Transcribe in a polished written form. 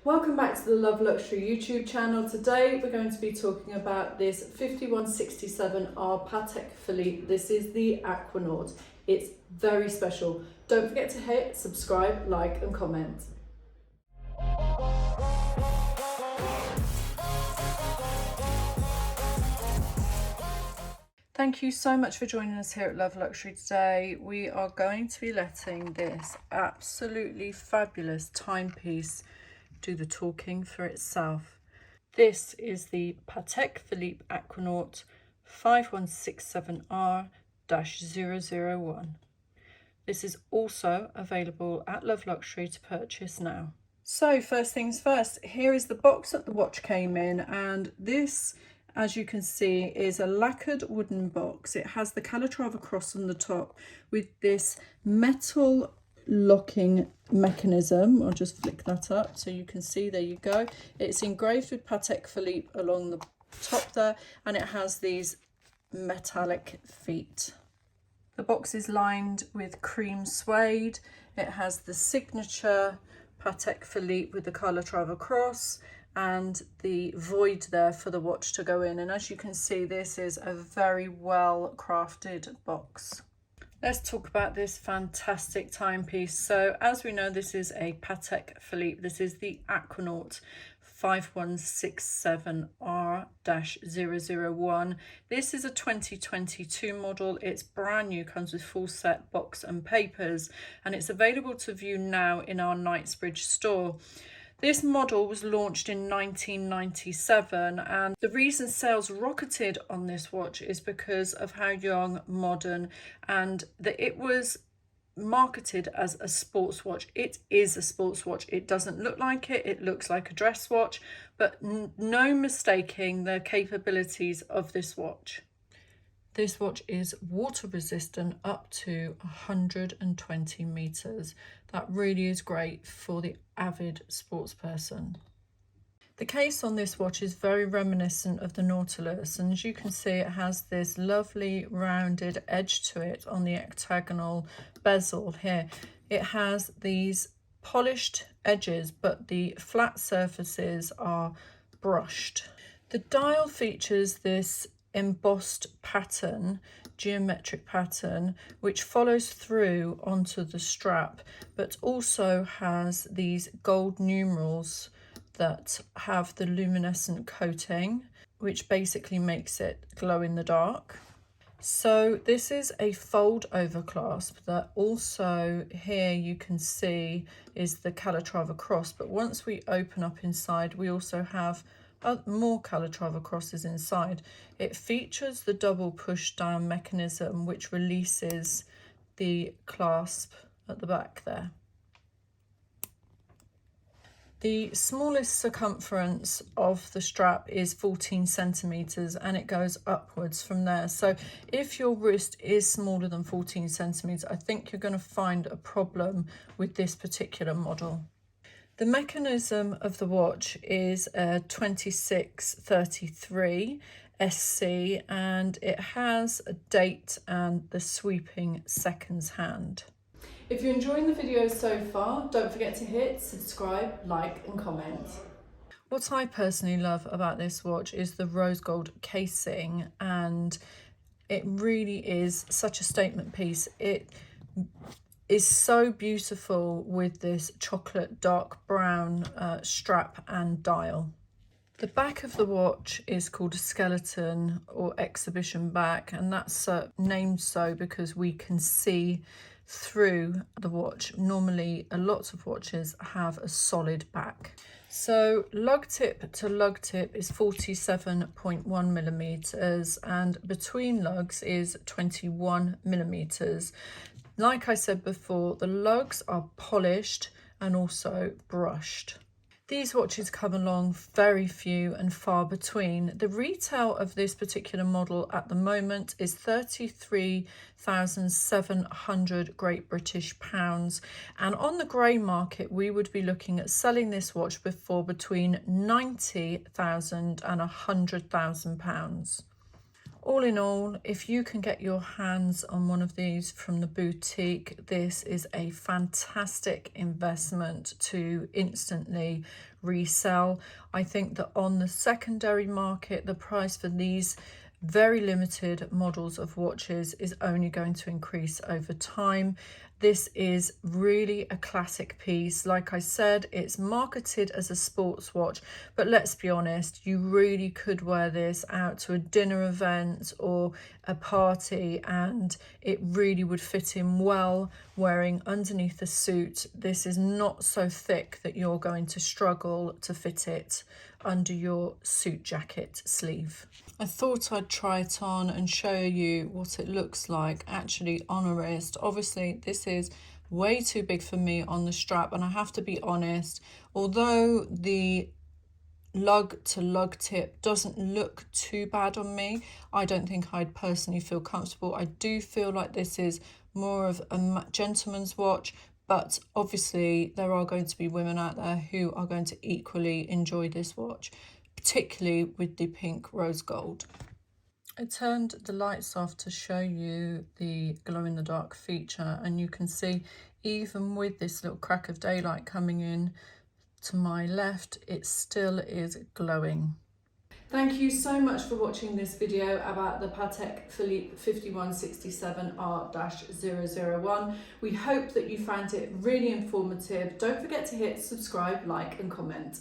Welcome back to the Love Luxury YouTube channel. Today we're going to be talking about this 5167R Patek Philippe. This is the Aquanaut. It's very special. Don't forget to hit subscribe, like and comment. Thank you so much for joining us here at Love Luxury today. We are going to be letting this absolutely fabulous timepiece do the talking for itself. This is the Patek Philippe Aquanaut 5167r-001. This is also available at Love Luxury to purchase now. So first things first, here is the box that the watch came in, and this, as you can see, is a lacquered wooden box. It has the Calatrava cross on the top with this metal locking mechanism. I'll just flick that up so you can see. There you go. It's engraved with Patek Philippe along the top there, and it has these metallic feet. The box is lined with cream suede. It has the signature Patek Philippe with the Calatrava cross and the void there for the watch to go in. And as you can see, this is a very well crafted box. Let's talk about this fantastic timepiece. So as we know, this is a Patek Philippe. This is the Aquanaut 5167r-001. This is a 2022 model. It's brand new, comes with full set box and papers, and it's available to view now in our Knightsbridge store. This model was launched in 1997, and the reason sales rocketed on this watch is because of how young, modern, and that it was marketed as a sports watch. It is a sports watch. It doesn't look like it. It looks like a dress watch, but no mistaking the capabilities of this watch. This watch is water resistant up to 120 meters. That really is great for the avid sports person. The case on this watch is very reminiscent of the Nautilus, and as you can see, it has this lovely rounded edge to it on the octagonal bezel here. It has these polished edges, but the flat surfaces are brushed. The dial features this embossed pattern, geometric pattern, which follows through onto the strap, but also has these gold numerals that have the luminescent coating, which basically makes it glow in the dark. So this is a fold over clasp that also here you can see is the Calatrava cross, but once we open up inside, we also have more Calatrava crosses inside. It features the double push down mechanism which releases the clasp at the back there. The smallest circumference of the strap is 14 centimeters, and it goes upwards from there. So if your wrist is smaller than 14 centimeters, I think you're going to find a problem with this particular model. The mechanism of the watch is a 2633 SC, and it has a date and the sweeping seconds hand. If you're enjoying the video so far, don't forget to hit subscribe, like and comment. What I personally love about this watch is the rose gold casing, and it really is such a statement piece. It is so beautiful with this chocolate dark brown strap and dial. The back of the watch is called a skeleton or exhibition back, and that's named so because we can see through the watch. Normally a lot of watches have a solid back. So lug tip to lug tip is 47.1 millimeters, and between lugs is 21 millimeters. Like I said before, the lugs are polished and also brushed. These watches come along very few and far between. The retail of this particular model at the moment is 33,700 Great British pounds. And on the grey market, we would be looking at selling this watch for between 90,000 and 100,000 pounds. All in all, if you can get your hands on one of these from the boutique, this is a fantastic investment to instantly resell. I think that on the secondary market, the price for these very limited models of watches is only going to increase over time. This is really a classic piece. Like I said, it's marketed as a sports watch, but let's be honest, you really could wear this out to a dinner event or a party and it really would fit in well wearing underneath a suit. This is not so thick that you're going to struggle to fit it under your suit jacket sleeve. I thought I'd try it on and show you what it looks like actually on a wrist. Obviously this is way too big for me on the strap, and I have to be honest, although the lug to lug tip doesn't look too bad on me, I don't think I'd personally feel comfortable. I do feel like this is more of a gentleman's watch, but obviously there are going to be women out there who are going to equally enjoy this watch, particularly with the pink rose gold. I turned the lights off to show you the glow in the dark feature, and you can see even with this little crack of daylight coming in to my left, it still is glowing. Thank you so much for watching this video about the Patek Philippe 5167r-001. We hope that you found it really informative. Don't forget to hit subscribe, like and comment.